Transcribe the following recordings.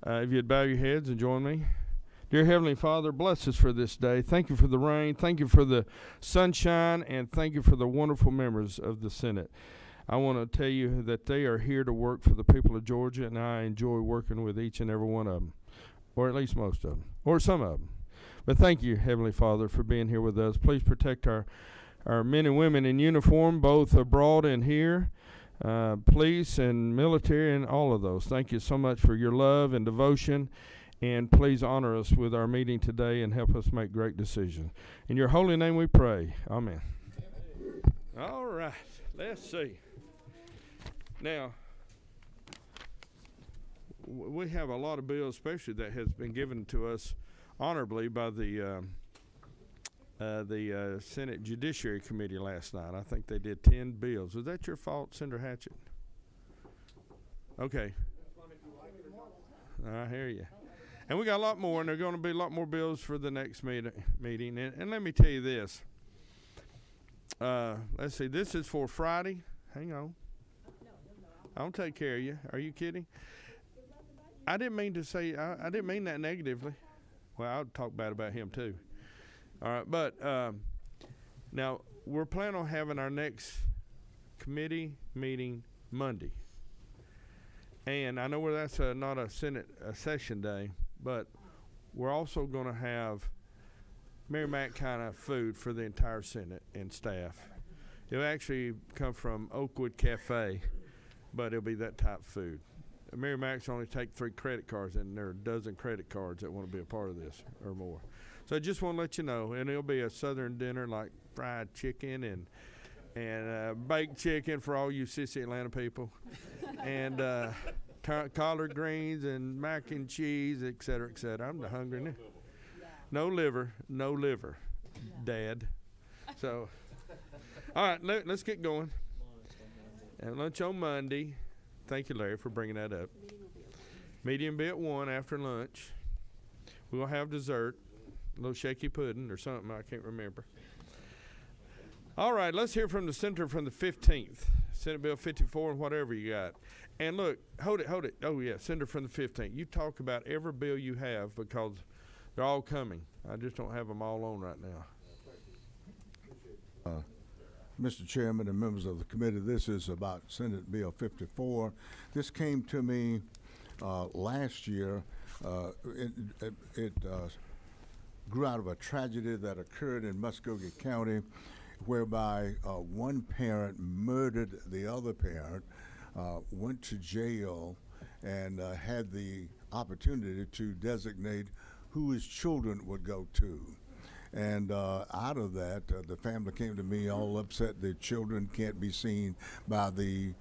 If you'd bow your heads and join me. Dear Heavenly Father, bless us for this day. Thank you for the rain. Thank you for the sunshine. And thank you for the wonderful members of the Senate. I want to tell you that they are here to work for the people of Georgia, and I enjoy working with each and every one of them, or at least most of them, or some of them. But thank you, Heavenly Father, for being here with us. Please protect our men and women in uniform, both abroad and here, police and military and all of those. Thank you so much for your love and devotion, and please honor us with our meeting today and help us make great decisions. In your holy name we pray. Amen. All right, let's see. Now, we have a lot of bills, especially that has been given to us honorably by the Senate Judiciary Committee last night. I think they did 10 bills. Was that your fault, Senator Hatchett? Okay. I hear you. And we got a lot more, and there are going to be a lot more bills for the next meeting. And let me tell you this. Let's see. This is for Friday. Hang on. I'll take care of you. Are you kidding? I didn't mean to say, I didn't mean that negatively. Well, I'll talk bad about him too. All right, but now we're planning on having our next committee meeting Monday. And I know where that's not a Senate session day, but we're also going to have Mary Mac kind of food for the entire Senate and staff. It'll actually come from Oakwood Cafe, but it'll be that type of food. Mary Mac's only take 3 credit cards, and there are a dozen credit cards that want to be a part of this or more. So I just want to let you know, and it'll be a southern dinner like fried chicken and baked chicken for all you sissy Atlanta people, and collard greens and mac and cheese, et cetera, et cetera. I'm hungry now. No liver, Dad. So, all right, let's get going. And lunch on Monday. Thank you, Larry, for bringing that up. Meeting will be at 1 after lunch. We'll have dessert, a little shaky pudding or something, I can't remember. All right, let's hear from the senator from the 15th, Senate Bill 54 and whatever you got. And look, hold it. Oh, yeah, senator from the 15th. You talk about every bill you have because they're all coming. I just don't have them all on right now. Mr. Chairman and members of the committee, this is about Senate Bill 54. This came to me last year. It grew out of a tragedy that occurred in Muskogee County, whereby one parent murdered the other parent, went to jail, and had the opportunity to designate who his children would go to. And out of that, the family came to me all upset. Their children can't be seen by the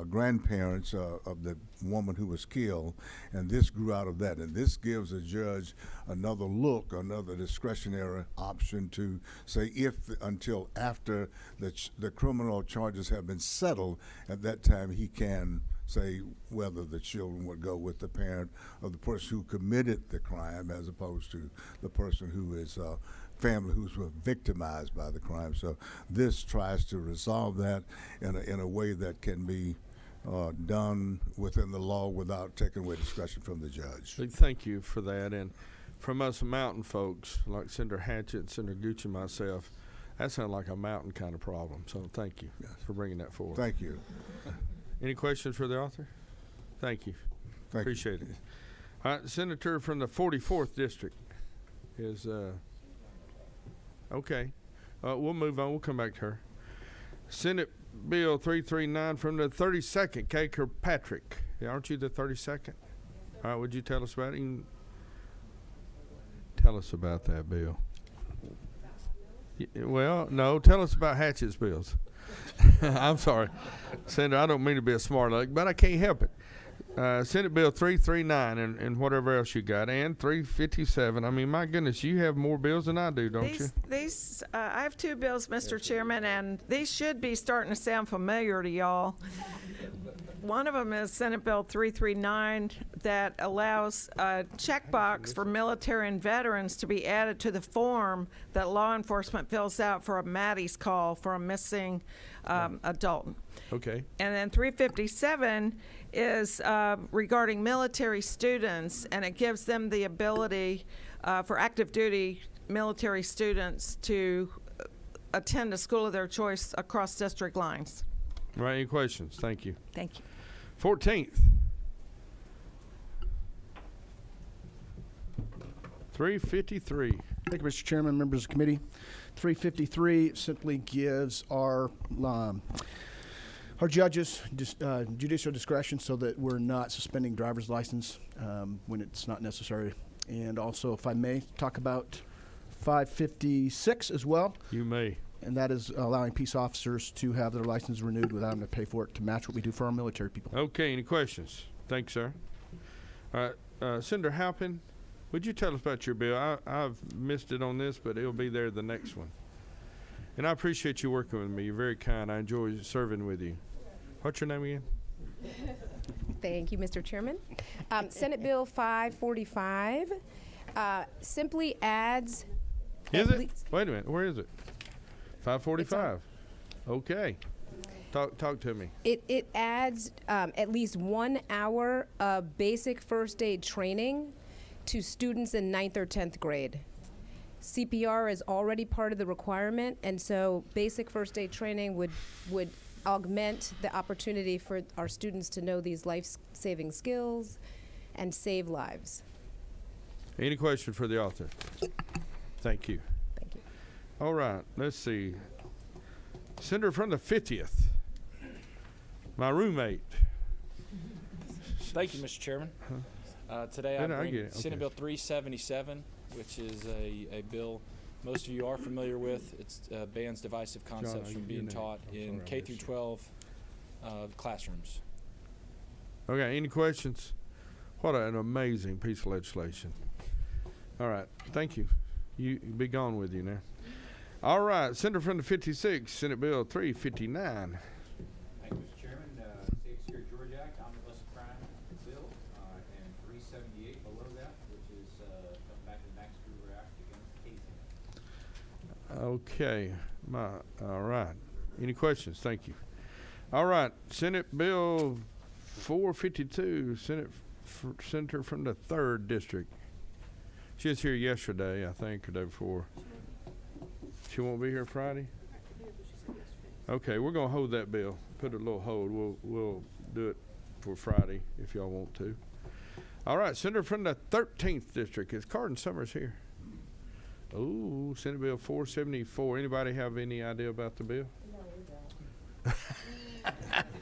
grandparents of the woman who was killed, and this grew out of that. And this gives a judge another look, another discretionary option to say if until after the criminal charges have been settled, at that time he can say whether the children would go with the parent of the person who committed the crime as opposed to the person who is family who's victimized by the crime. So this tries to resolve that in a way that can be done within the law without taking away discretion from the judge. Thank you for that. And from us mountain folks like Senator Hatchett and Senator Gooch and myself, that sounds like a mountain kind of problem. So thank you for bringing that forward. Thank you. Any questions for the author? Thank you. Appreciate it. All right, Senator from the 44th District is, okay. We'll move on. We'll come back to her. Senate Bill 339 from the 32nd, Kay Kirkpatrick. Yeah, aren't you the 32nd? All right, would you tell us about it? Tell us about that bill. Well, no, tell us about Hatchett's bills. I'm sorry, Senator, I don't mean to be a smart aleck, but I can't help it. Senate Bill 339 and whatever else you got, and 357. I mean, my goodness, you have more bills than I do, don't you? I have 2 bills, Mr. Chairman, and these should be starting to sound familiar to y'all. One of them is Senate Bill 339 that allows a checkbox for military and veterans to be added to the form that law enforcement fills out for a Maddie's call for a missing adult. Okay. And then 357 is regarding military students, and it gives them the ability for active duty military students to attend a school of their choice across district lines. All right, any questions? Thank you. Thank you. 14th. 353. Thank you, Mr. Chairman, members of the committee. 353 simply gives our judges judicial discretion so that we're not suspending driver's license when it's not necessary. And also, if I may, talk about 556 as well. You may. And that is allowing peace officers to have their license renewed without having to pay for it to match what we do for our military people. Okay, any questions? Thanks, sir. All right, Senator Halpin, would you tell us about your bill? I've missed it on this, but it'll be there the next one. And I appreciate you working with me. You're very kind. I enjoy serving with you. What's your name again? Thank you, Mr. Chairman. Senate Bill 545 simply adds. Is at it? least- Wait a minute. Where is it? 545. Okay. Talk to me. It adds at least 1 hour of basic first aid training to students in 9th or 10th grade. CPR is already part of the requirement, and so basic first aid training would augment the opportunity for our students to know these life-saving skills and save lives. Any question for the author? Thank you. Thank you. All right. Let's see. Senator from the 50th. My roommate. Thank you, Mr. Chairman. Today I Did I bring get it? Senate Okay. Bill 377, which is a bill most of you are familiar with. It bans divisive concepts from being taught in K through 12 classrooms. Okay. Any questions? What an amazing piece of legislation. All right. Thank you. You be gone with you now. All right. Senator from the 56, Senate Bill 359. Thank you, Mr. Chairman. Safe Secure Georgia Act, Omnibus Crime Bill, and 378 below that, which is coming back to the Max Gruber Act against hazing. Okay. All right. Any questions? Thank you. All right. Senate Bill 452, Senator from the 3rd District. She was here yesterday, I think, or the day before. She won't be here Friday? Okay, we're going to hold that bill. Put a little hold. We'll do it for Friday if y'all want to. All right, Senator from the 13th District. Is Cardin Summers here? Oh, Senate Bill 474. Anybody have any idea about the bill? No, we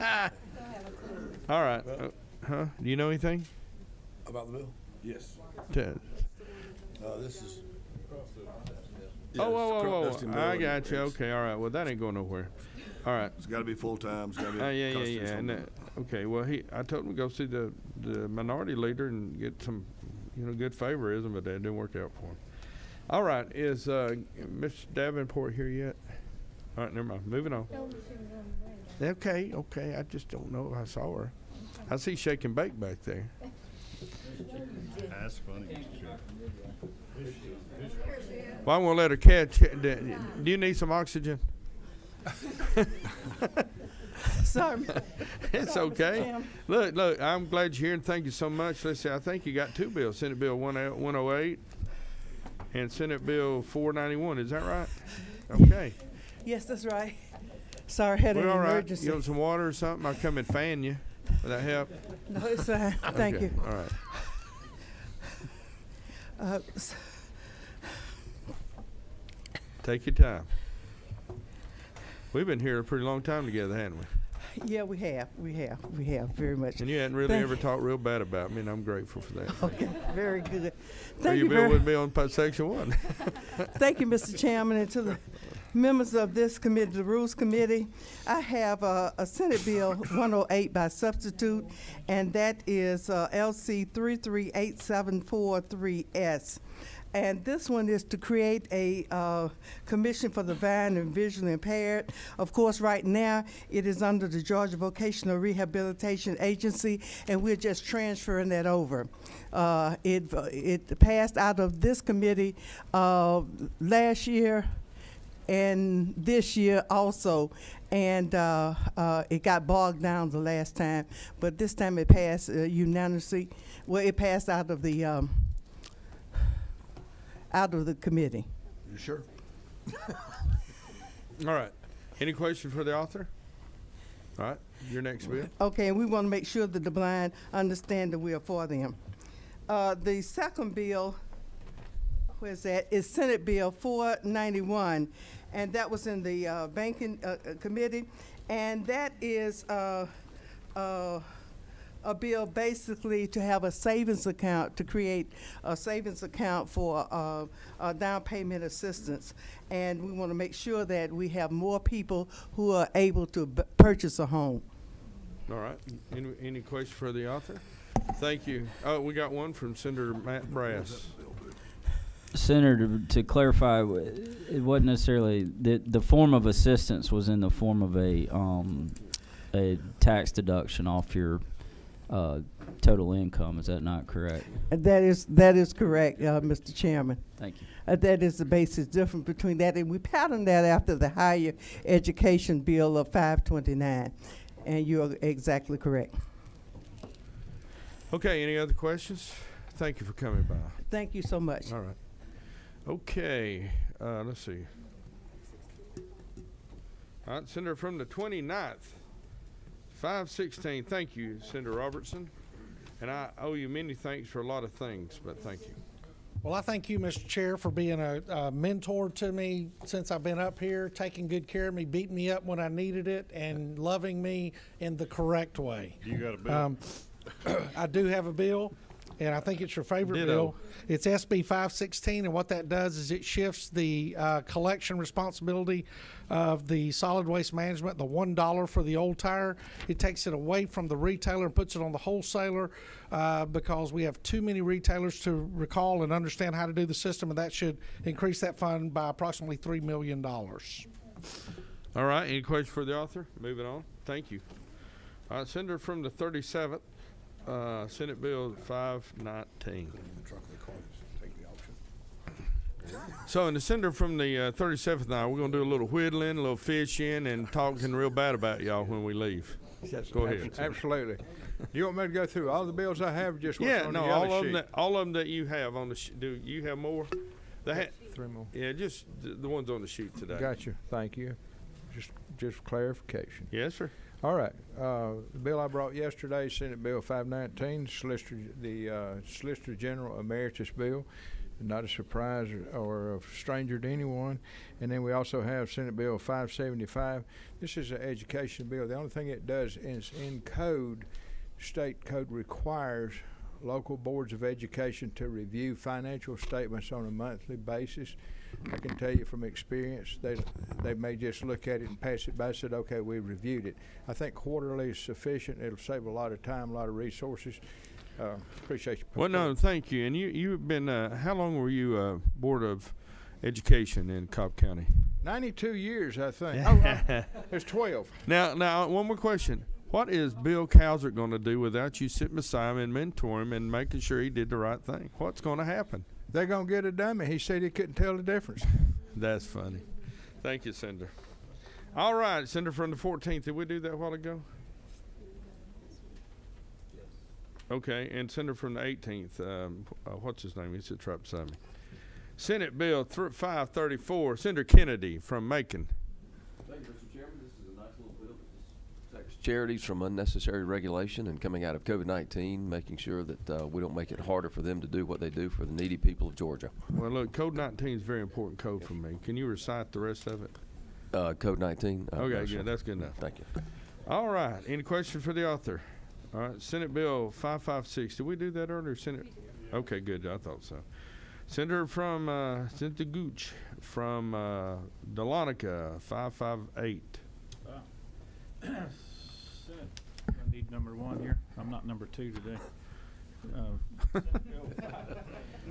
don't. All right. Do you know anything? About the bill? Yes. This is. Oh, I got you. Okay, all right. Well, that ain't going nowhere. All right. It's got to be full-time. It's got to be. Yeah. And okay, well, I told him to go see the minority leader and get some, good favorism, but that didn't work out for him. All right, is Mr. Davenport here yet? All right, never mind. Moving on. Okay. I just don't know if I saw her. I see shake and bake back there. That's funny. Well, I'm gonna let her catch. Do you need some oxygen? Sorry. It's okay. Look, I'm glad you're here and thank you so much. Let's see, I think you got two bills, Senate Bill 108 and Senate Bill 491. Is that right? Okay. Yes, that's right. Sorry, I had an We're all right. emergency. You want some water or something? I'll come and fan you. Will that help? No, it's fine. Thank Okay, you. All right. Take your time. We've been here a pretty long time together, haven't we? Yeah, we have very much. And you hadn't really Thank ever you. talked real bad about me, and I'm grateful for that. Okay, very good. Or Thank you you, bill with me on section 1. thank you, Mr. Chairman, and to the Members of this committee, the Rules Committee, I have a Senate Bill 108 by substitute, and that is LC 338743S. And this one is to create a commission for the blind and visually impaired. Of course, right now, it is under the Georgia Vocational Rehabilitation Agency, and we're just transferring that over. It passed out of this committee last year and this year also, and it got bogged down the last time, but this time it passed unanimously. Well, it passed out of the committee. You sure? All right. Any question for the author? All right. Your next bill. Okay, and we want to make sure that the blind understand that we are for them. The second bill, where's that, is Senate Bill 491, and that was in the Banking Committee, and that is a bill basically to have a savings account, to create a savings account for down payment assistance. And we want to make sure that we have more people who are able to purchase a home. All right. Any question for the author? Thank you. Oh, we got one from Senator Matt Brass. Senator, to clarify, it wasn't necessarily the form of assistance was in the form of a tax deduction off your total income. Is that not correct? That is correct, Mr. Chairman. Thank you. That is the basis difference between that, and we patterned that after the Higher Education Bill of 529, and you're exactly correct. Okay. Any other questions? Thank you for coming by. Thank you so much. All right. Okay. Let's see. All right. Senator from the 29th. 516. Thank you, Senator Robertson. And I owe you many thanks for a lot of things, but thank you. Well, I thank you, Mr. Chair, for being a mentor to me since I've been up here, taking good care of me, beating me up when I needed it, and loving me in the correct way. You got a bill? I do have a bill, and I think it's your favorite Ditto. bill. It's SB 516, and what that does is it shifts the collection responsibility of the solid waste management, the $1 for the old tire. It takes it away from the retailer and puts it on the wholesaler because we have too many retailers to recall and understand how to do the system, and that should increase that fund by approximately $3 million. All right. Any questions for the author? Moving on. Thank you. All right. Senator from the 37th. Senate Bill 519. So, in the senator from the 37th now, we're going to do a little whittling, a little fishing, and talking real bad about y'all when we leave. Yes, Go ahead. Absolutely. Do you want me to go through all the bills I have, or just what's Yeah, on no, the yellow sheet? all of them that you have on the do you have more? Three more. Yeah, just the ones on the sheet today. Got you. Thank you. Just clarification. Yes, sir. All right. The bill I brought yesterday, Senate Bill 519, Solicitor General Emeritus Bill. Not a surprise or a stranger to anyone. And then we also have Senate Bill 575. This is an education bill. The only thing it does is in code, state code requires local boards of education to review financial statements on a monthly basis. I can tell you from experience, they may just look at it and pass it by and said, okay, we reviewed it. I think quarterly is sufficient. It'll save a lot of time, a lot of resources. Appreciate you. Well, no, thank you. And you've been, how long were you Board of Education in Cobb County? 92 years, I think. There's 12. Now, one more question. What is Bill Cowsert going to do without you sitting beside him and mentor him and making sure he did the right thing? What's going to happen? They're going to get a dummy. He said he couldn't tell the difference. That's funny. Thank you, Senator. All right, Senator from the 14th. Did we do that a while ago? Okay, and Senator from the 18th. What's his name? He's sits right beside me. Senate Bill 534. Senator Kennedy from Macon. Thank you, Mr. Chairman. This is a nice little bill that protects charities from unnecessary regulation and coming out of COVID-19, making sure that we don't make it harder for them to do what they do for the needy people of Georgia. Well, look, Code 19 is a very important code for me. Can you recite the rest of it? Code 19? Okay, no, sir. good. That's good enough. Thank you. All right. Any questions for the author? All right. Senate Bill 556. Did we do that earlier? Senate? Okay, good. I thought so. Senator from Senator Gooch from Dahlonega, 558. Senate, I need number 1 here. I'm not number 2 today.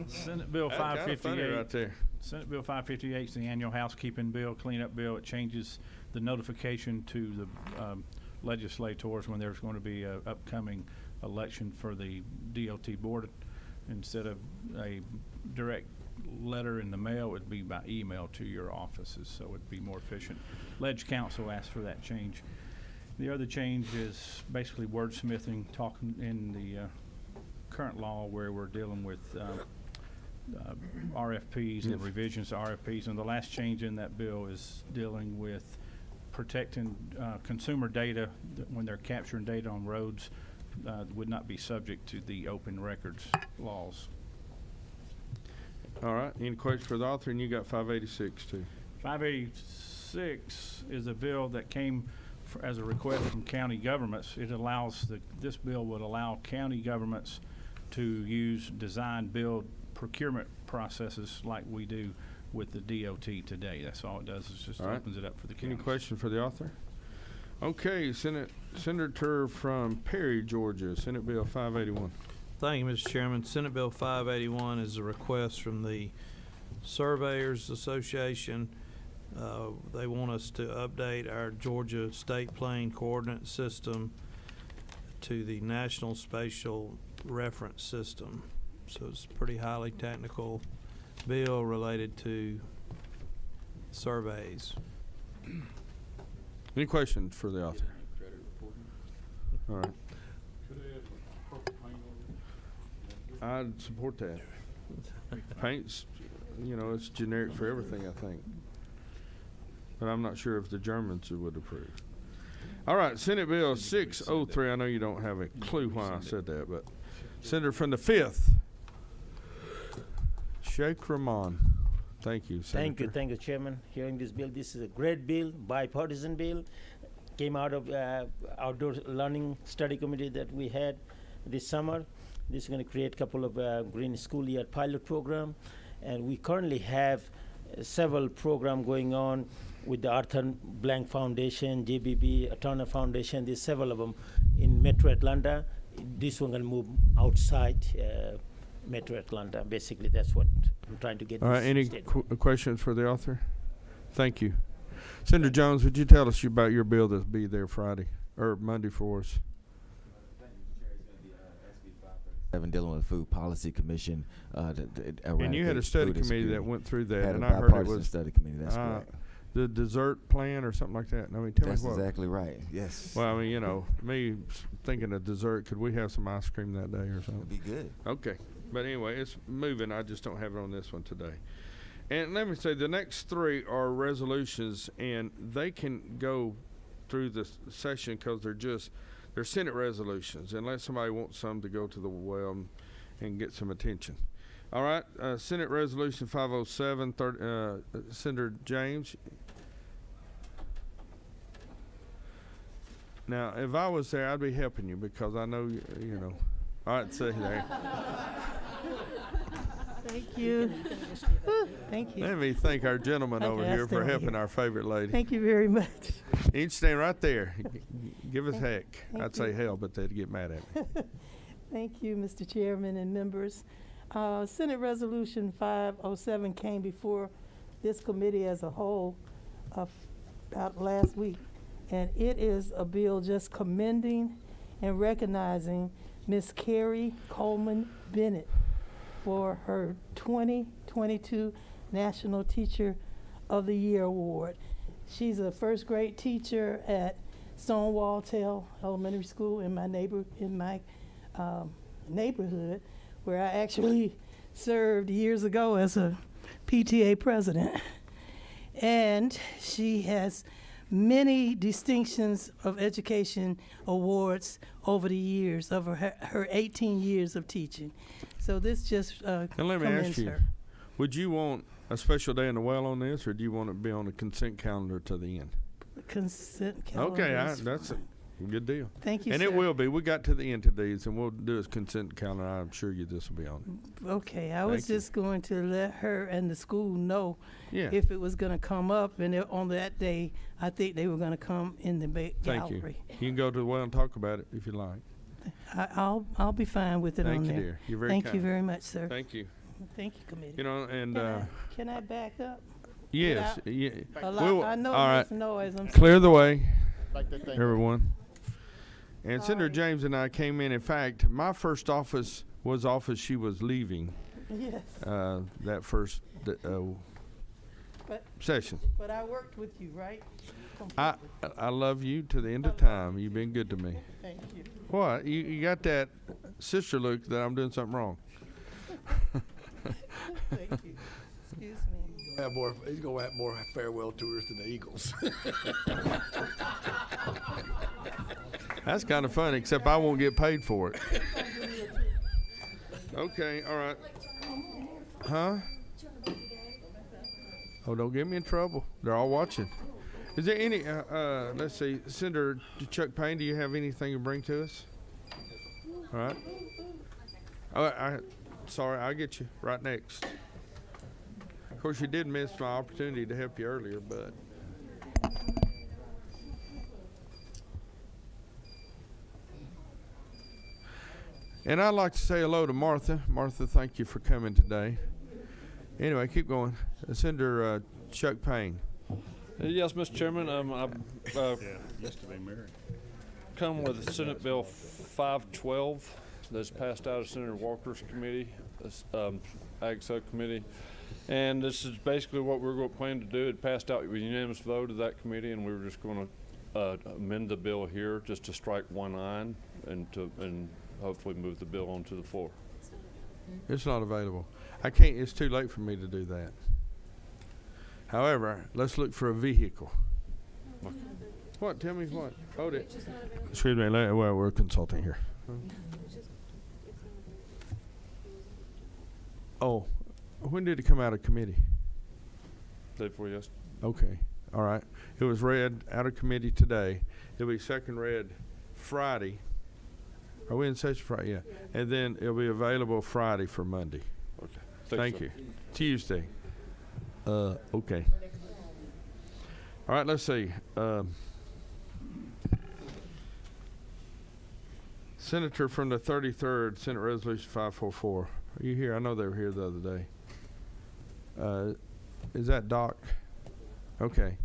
Senate Bill That's kinda funny 558. right there. Senate Bill 558 is the annual housekeeping bill, cleanup bill. It changes the notification to the legislators when there's going to be a upcoming election for the DOT board. Instead of a direct letter in the mail, it would be by email to your offices, so it'd be more efficient. Ledge Council asked for that change. The other change is basically wordsmithing, talking in the current law where we're dealing with RFPs and revisions to RFPs. And the last change in that bill is dealing with protecting consumer data when they're capturing data on roads would not be subject to the open records laws. All right. Any questions for the author? And you got 586 too. 586 is a bill that came as a request from county governments. It allows this bill would allow county governments to use design, build, procurement processes like we do with the DOT today. That's all it does. Is just opens it up for the counties. Any question for the author? Okay, Senator from Perry, Georgia, Senate Bill 581. Thank you, Mr. Chairman. Senate Bill 581 is a request from the Surveyors Association. They want us to update our Georgia State Plane Coordinate System to the National Spatial Reference System. So it's a pretty highly technical bill related to surveys. Any questions for the author? All right. I'd support that. Paint's, it's generic for everything, I think. But I'm not sure if the Germans would approve. All right, Senate Bill 603. I know you don't have a clue why I said that, but Senator from the 5th, Sheikh Rahman. Thank you, Senator. Thank you, Chairman. Hearing this bill, this is a great bill, bipartisan bill. Came out of outdoor learning study committee that we had this summer. This is going to create a couple of green school year pilot program, and we currently have several programs going on with the Arthur Blank Foundation, JBB, Attorney Foundation. There's several of them in Metro Atlanta. This one going to move outside Metro Atlanta. Basically, that's what I'm trying to get. All right. Any questions for the author? Thank you, Senator Jones. Would you tell us about your bill that'll be there Friday or Monday for us? Dealing with the Food Policy Commission. And you had a study committee that went through that, had and a I heard it was study committee. That's correct. The dessert plan or something like that. I mean, tell That's me what. exactly right. Yes. Well, I mean, me thinking of dessert. Could we have some ice cream that day or something? It'd be good. Okay, but anyway, it's moving. I just don't have it on this one today. And let me say, the next three are resolutions, and they can go through the session because they're Senate resolutions, unless somebody wants some to go to the well and get some attention. All right, Senate Resolution 507, Senator James. Now, if I was there, I'd be helping you because I know, you know. All right, see there. Thank you. Thank you. Let me thank our gentleman over here for helping our favorite lady. Thank you very much. You can stand right there. Give us heck. Thank I'd say you. hell, but they'd get mad at me. Thank you, Mr. Chairman and members. Senate Resolution 507 came before this committee as a whole about last week, and it is a bill just commending and recognizing Miss Carrie Coleman Bennett for her 2022 National Teacher of the Year Award. She's a first grade teacher at Stonewall Elementary School in my neighborhood, where I actually served years ago as a PTA president. And she has many distinctions of education awards over the years of her 18 years of teaching. So this just And let me commends ask you, her. would you want a special day in the well on this, or do you want it to be on the consent calendar to the end? Consent calendar. Okay, Good deal. Thank you, And sir. it will be. We got to the end of these, and we'll do a consent calendar. I'm sure you this will be on it. Okay, I was Thank you. just going to let her and the school know Yeah. if it was gonna come up, and on that day, I think they were gonna come in the Thank you. gallery. You can go to the well and talk about it if you like. I'll be fine with it on Thank there. you, dear. You're very Thank you kind. very much, sir. Thank you. Thank you, committee. You know, and Can I back up? yes, Without- yeah. A lot, We'll- I know all there's right. noise. I'm Clear the way, Like that thing. everyone. And Senator James and I came in. In fact, my first office was office she was leaving. Yes. That first But- session. But I worked with you, right? I love you to the end of time. You've been good to me. Thank you. What? You got that sister look that I'm doing something wrong. Thank you. Excuse me. He's going to have more farewell tours than the Eagles. That's kind of funny, except I won't get paid for it. Okay, all right. Huh? Oh, don't get me in trouble. They're all watching. Is there any, let's see, Senator Chuck Payne, do you have anything to bring to us? All right. Oh, sorry, I'll get you right next. Of course, you did miss my opportunity to help you earlier, but. And I'd like to say hello to Martha. Martha, thank you for coming today. Anyway, keep going. Senator Chuck Payne. Yes, Mr. Chairman. I've come with Senate Bill 512 that's passed out of Senator Walker's committee, Ag Subcommittee. And this is basically what we're going to plan to do. It passed out with unanimous vote of that committee, and we were just going to amend the bill here just to strike one line and hopefully move the bill onto the floor. It's not available. I can't, it's too late for me to do that. However, let's look for a vehicle. What? Tell me what? Hold it. Excuse me, well, we're consulting here. Oh, when did it come out of committee? Day before yesterday. Okay, all right. It was read out of committee today. It'll be second read Friday. Are we in session Friday? Yeah. And then it'll be available Friday for Monday. Okay. Thank you. Tuesday. Okay. All right, let's see. Senator from the 33rd, Senate Resolution 544. Are you here? I know they were here the other day. Is that Doc? Okay.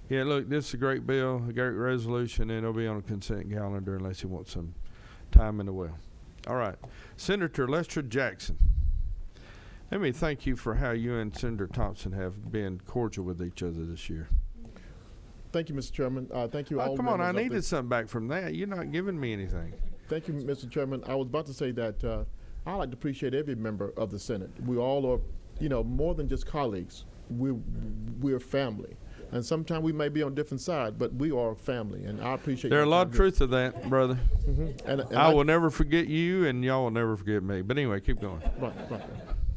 Yeah, look, this is a great bill, a great resolution, and it'll be on a consent calendar unless you want some time in the well. All right. Senator Lester Jackson. Let me thank you for how you and Senator Thompson have been cordial with each other this year. Thank you, Mr. Chairman. Thank you all. Oh, come on, I members of needed the- something back from that. You're not giving me anything. Thank you, Mr. Chairman. I was about to say that I like to appreciate every member of the Senate. We all are, more than just colleagues. We're family. And sometimes we may be on different sides, but we are family, and I appreciate There's a your lot time of here. truth to that, brother. And I will never forget you, and y'all will never forget me. But anyway, keep going. Right.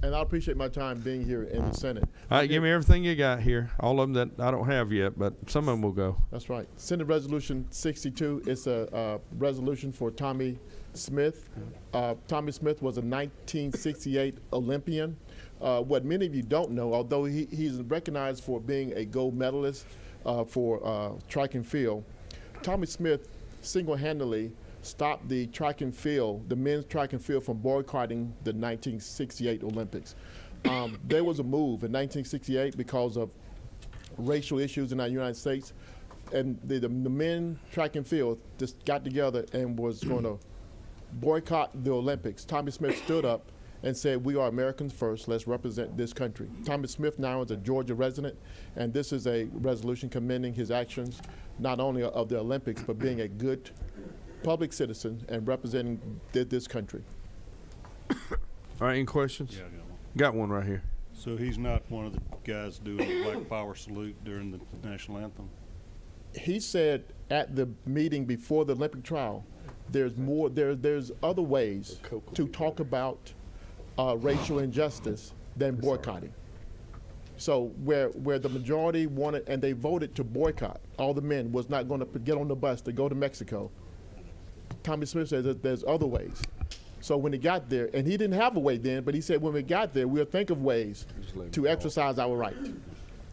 And I appreciate my time being here in the Senate. All right, give me everything you got here. All of them that I don't have yet, but some of them will go. That's right. Senate Resolution 62 is a resolution for Tommy Smith. Tommy Smith was a 1968 Olympian. What many of you don't know, although he's recognized for being a gold medalist for track and field, Tommy Smith single-handedly stopped the track and field, the men's track and field, from boycotting the 1968 Olympics. There was a move in 1968 because of racial issues in our United States, and the men track and field just got together and was going to boycott the Olympics. Tommy Smith stood up and said, "We are Americans first, let's represent this country." Tommy Smith now is a Georgia resident, and this is a resolution commending his actions, not only of the Olympics, but being a good public citizen and representing this country. All right, any questions? Yeah, I got one. Got one right here. So he's not one of the guys doing the Black Power salute during the national anthem? He said at the meeting before the Olympic trial, there's other ways to talk about racial injustice than boycotting. So where the majority wanted, and they voted to boycott, all the men was not going to get on the bus to go to Mexico. Tommy Smith said that there's other ways. So when he got there, and he didn't have a way then, but he said when we got there, we'll think of ways to exercise our right.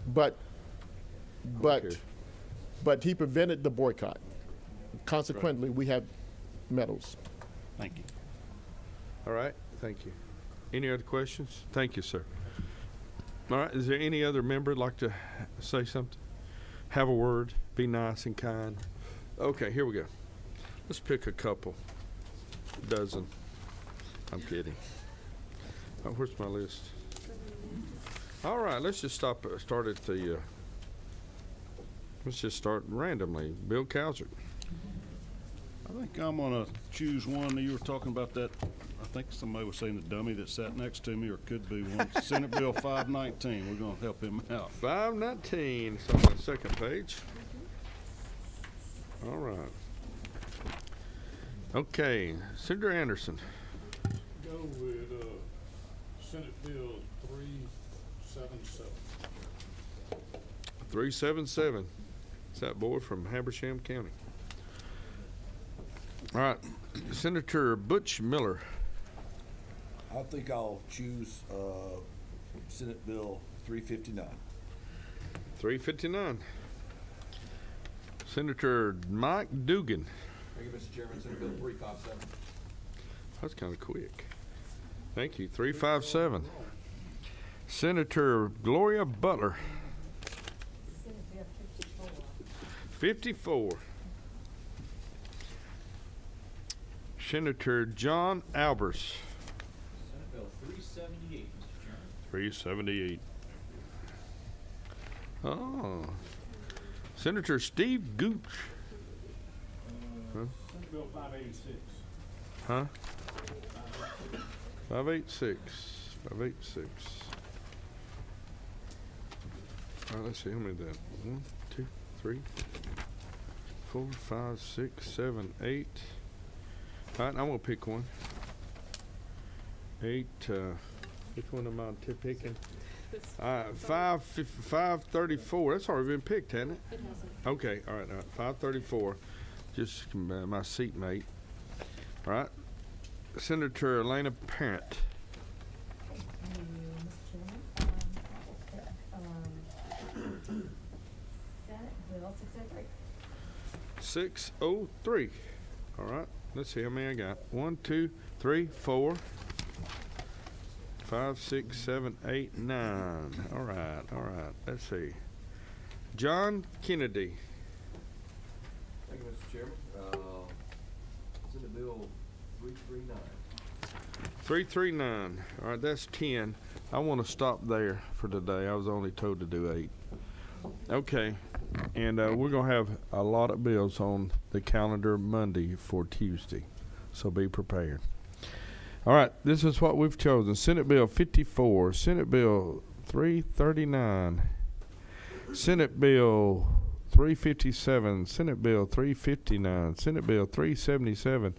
But he prevented the boycott. Consequently, we have medals. Thank you. All right, thank you. Any other questions? Thank you, sir. All right, is there any other member like to say something? Have a word, be nice and kind. Okay, here we go. Let's pick a couple, dozen. I'm kidding. Oh, where's my list? All right, let's just start at the, let's just start randomly. Bill Cowsert. I think I'm gonna choose one. You were talking about that, I think somebody was saying the dummy that sat next to me, or could be one. Senate Bill 519. We're gonna help him out. 519, it's on the second page. All right. Okay, Senator Anderson. Go with Senate Bill 377. 377. It's that boy from Habersham County. All right, Senator Butch Miller. I think I'll choose Senate Bill 359. 359. Senator Mike Dugan. Thank you, Mr. Chairman. Senate Bill 357. That's kind of quick. Thank you. 357. Senator Gloria Butler. 54. Senator John Albers. Senate Bill 378, Mr. Chairman. 378. Oh. Senator Steve Gooch. Huh? Senate Bill 586. Huh? 586. 586. All right, let's see how many that. 1, 2, 3, 4, 5, 6, 7, 8. All right, I'm gonna pick one. 8. Which one am I picking? 534. That's already been picked, hasn't it? It hasn't. Okay. All right. 534. Just my seatmate. All right. Senator Elena Parent. Senate Bill 603. 603. All right. Let's see how many I got. 1, 2, 3, 4, 5, 6, 7, 8, 9. All right. All right. Let's see. John Kennedy. Thank you, Mr. Chairman. Senate Bill 339. 339. All right, that's 10. I want to stop there for today. I was only told to do 8. Okay, and we're going to have a lot of bills on the calendar Monday for Tuesday, so be prepared. All right, this is what we've chosen. Senate Bill 54, Senate Bill 339, Senate Bill 357, Senate Bill 359, Senate Bill 377,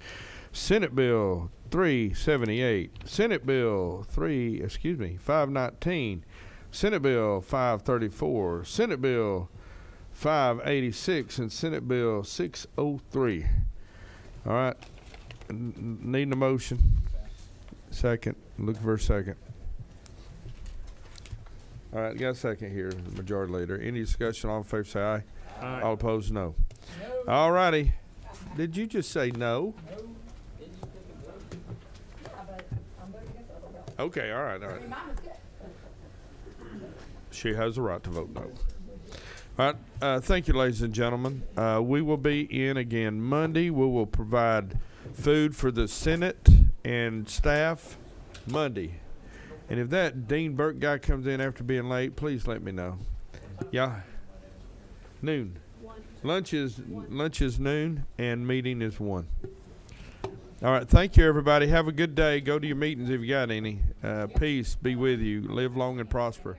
Senate Bill 378, Senate Bill 519, Senate Bill 534, Senate Bill 586, and Senate Bill 603. All right, need a motion? Second. Look for a second. All right, got a second here, the majority leader. Any discussion? All in favor say aye. Aye. All opposed, no. All righty. Did you just say no? Okay, all right, all right. She has the right to vote no. All right, thank you, ladies and gentlemen. We will be in again Monday. We will provide food for the Senate and staff Monday. And if that Dean Burke guy comes in after being late, please let me know. Yeah. Noon. Lunch is noon and meeting is 1. All right. Thank you, everybody. Have a good day. Go to your meetings if you got any. Peace be with you. Live long and prosper.